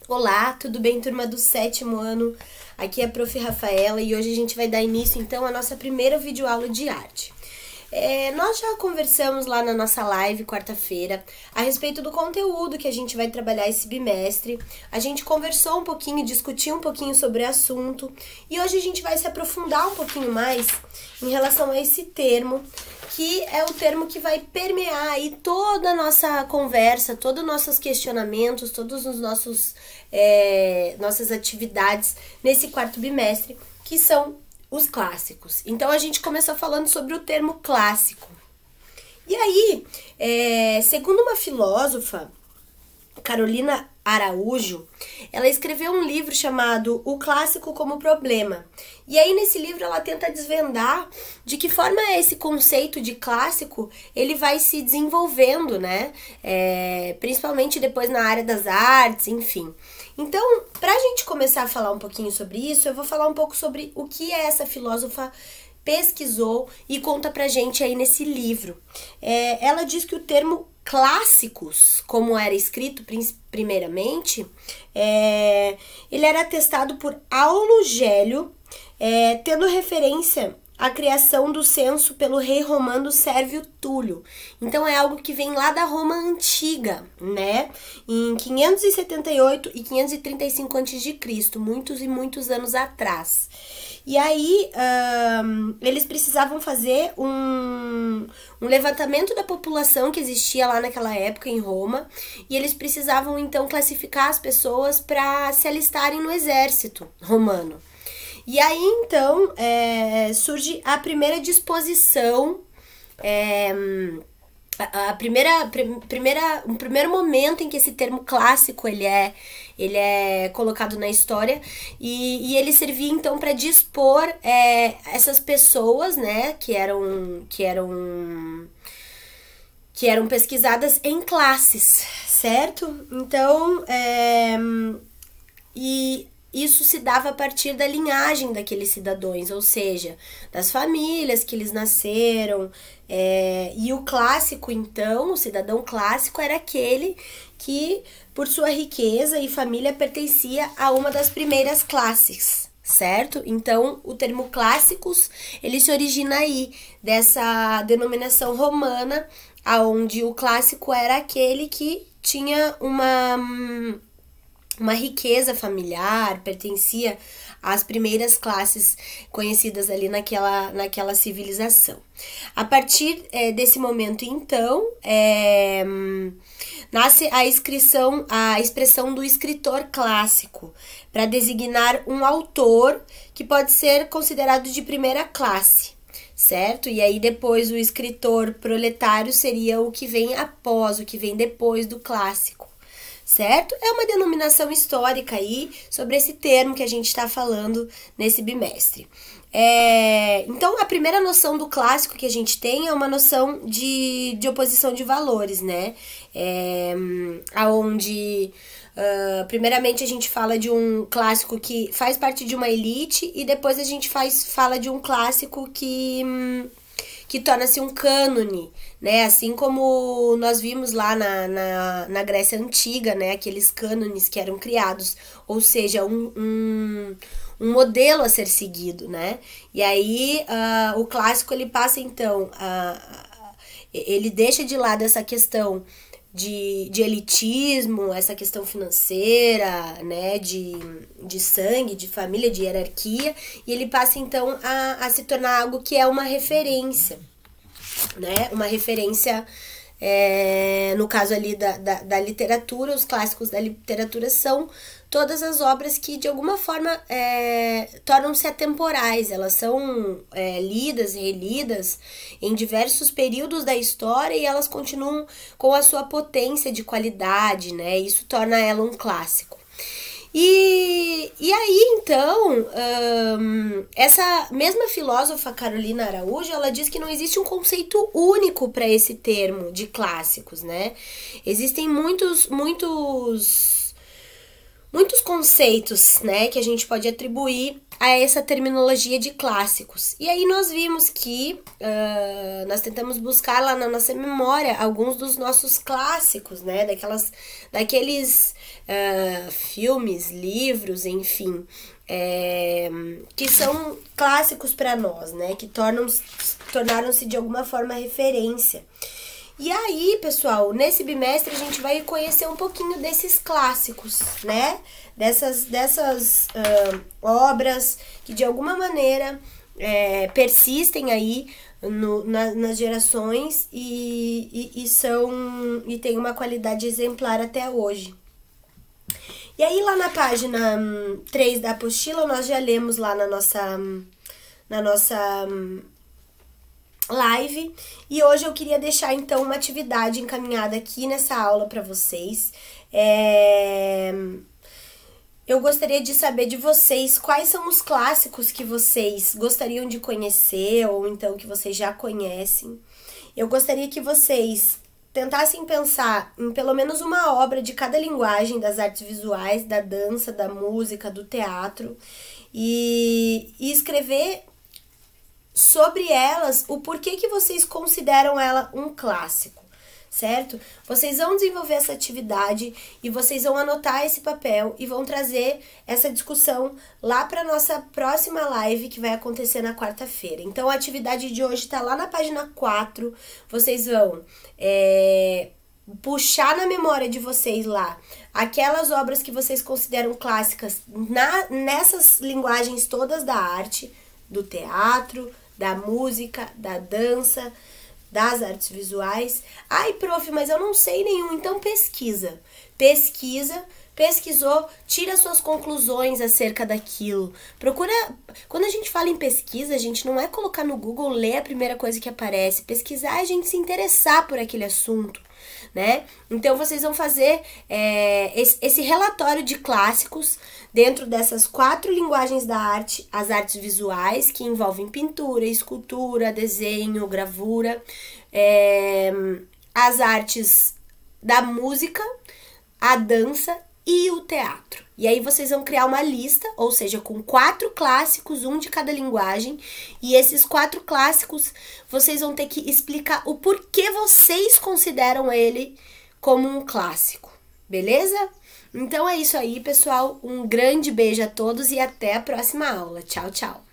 Olá, tudo bem, turma do 7º ano? Aqui é a Prof. Rafaela e hoje a gente vai dar início, então, à nossa primeira videoaula de arte. Nós já conversamos lá na nossa live, quarta-feira, a respeito do conteúdo que a gente vai trabalhar esse bimestre. A gente conversou um pouquinho, discutiu um pouquinho sobre o assunto e hoje a gente vai se aprofundar um pouquinho mais em relação a esse termo, que é o termo que vai permear aí toda a nossa conversa, todos os nossos questionamentos, todos os nossas atividades nesse quarto bimestre, que são os clássicos. Então, a gente começou falando sobre o termo clássico. E aí, segundo uma filósofa, Carolina Araújo, ela escreveu um livro chamado O Clássico como Problema. E aí, nesse livro, ela tenta desvendar de que forma esse conceito de clássico, ele vai se desenvolvendo, né? Principalmente depois na área das artes, enfim. Então, para a gente começar a falar um pouquinho sobre isso, eu vou falar um pouco sobre o que essa filósofa pesquisou e conta pra gente aí nesse livro. Ela diz que o termo clássicos, como era escrito primeiramente, ele era atestado por Aulo Gélio, tendo referência à criação do censo pelo rei romano Sérvio Túlio. Então, é algo que vem lá da Roma Antiga, né? Em 578 e 535 a.C., muitos e muitos anos atrás. E aí, eles precisavam fazer um levantamento da população que existia lá naquela época em Roma, e eles precisavam, então, classificar as pessoas para se alistarem no exército romano. E aí, então, surge a primeira disposição, o primeiro momento em que esse termo clássico ele é colocado na história, e ele servia então para dispor essas pessoas, né, que eram pesquisadas em classes, certo? Então, isso se dava a partir da linhagem daqueles cidadãos, ou seja, das famílias que eles nasceram. E o clássico, então, o cidadão clássico era aquele que, por sua riqueza e família, pertencia a uma das primeiras classes, certo? Então, o termo clássicos, ele se origina aí dessa denominação romana, onde o clássico era aquele que tinha uma riqueza familiar, pertencia às primeiras classes conhecidas ali naquela civilização. A partir desse momento, então, nasce a expressão do escritor clássico, para designar um autor que pode ser considerado de primeira classe, certo? E aí depois o escritor proletário seria o que vem após, o que vem depois do clássico. Certo? É uma denominação histórica aí sobre esse termo que a gente está falando nesse bimestre. Então, a primeira noção do clássico que a gente tem é uma noção de oposição de valores, né? Onde, primeiramente, a gente fala de um clássico que faz parte de uma elite e depois a gente fala de um clássico que torna-se um cânone, né? Assim como nós vimos lá na Grécia Antiga, né? Aqueles cânones que eram criados, ou seja, um modelo a ser seguido, né? E aí, o clássico, ele passa, então, ele deixa de lado essa questão de elitismo, essa questão financeira, né, de sangue, de família, de hierarquia, e ele passa então a se tornar algo que é uma referência, né, uma referência, no caso ali da literatura. Os clássicos da literatura são todas as obras que de alguma forma tornam-se atemporais. Elas são lidas e relidas em diversos períodos da história e elas continuam com a sua potência de qualidade, né? Isso torna ela um clássico. E aí, então, essa mesma filósofa Carolina Araújo, ela diz que não existe um conceito único para esse termo de clássicos, né? Existem muitos conceitos, né, que a gente pode atribuir a essa terminologia de clássicos. E aí nós vimos que nós tentamos buscar lá na nossa memória alguns dos nossos clássicos, né? Daqueles filmes, livros, enfim, que são clássicos para nós, né? Que tornaram-se de alguma forma referência. E aí, pessoal, nesse bimestre a gente vai conhecer um pouquinho desses clássicos, né? Dessas obras que de alguma maneira persistem aí nas gerações e têm uma qualidade exemplar até hoje. E aí lá na página 3 da apostila, nós já lemos lá na nossa live, e hoje eu queria deixar então uma atividade encaminhada aqui nessa aula para vocês. Eu gostaria de saber de vocês quais são os clássicos que vocês gostariam de conhecer, ou então que vocês já conhecem. Eu gostaria que vocês tentassem pensar em pelo menos uma obra de cada linguagem das artes visuais, da dança, da música, do teatro, e escrever sobre elas o porquê que vocês consideram ela um clássico, certo? Vocês vão desenvolver essa atividade e vocês vão anotar esse papel e vão trazer essa discussão lá para nossa próxima live que vai acontecer na quarta-feira. Então a atividade de hoje está lá na página 4, vocês vão puxar na memória de vocês lá aquelas obras que vocês consideram clássicas nessas linguagens todas da arte, do teatro, da música, da dança, das artes visuais. Ai, prof, mas eu não sei nenhum. Então pesquisa. Pesquisou, tira suas conclusões acerca daquilo. Procura. Quando a gente fala em pesquisa, a gente não é colocar no Google, ler a primeira coisa que aparece. Pesquisar é a gente se interessar por aquele assunto, né? Então vocês vão fazer esse relatório de clássicos dentro dessas 4 linguagens da arte: as artes visuais, que envolvem pintura, escultura, desenho, gravura, as artes da música, a dança e o teatro. E aí vocês vão criar uma lista, ou seja, com 4 clássicos, um de cada linguagem, e esses 4 clássicos vocês vão ter que explicar o porquê vocês consideram ele como um clássico, beleza? Então é isso aí, pessoal. Um grande beijo a todos e até a próxima aula. Tchau, tchau!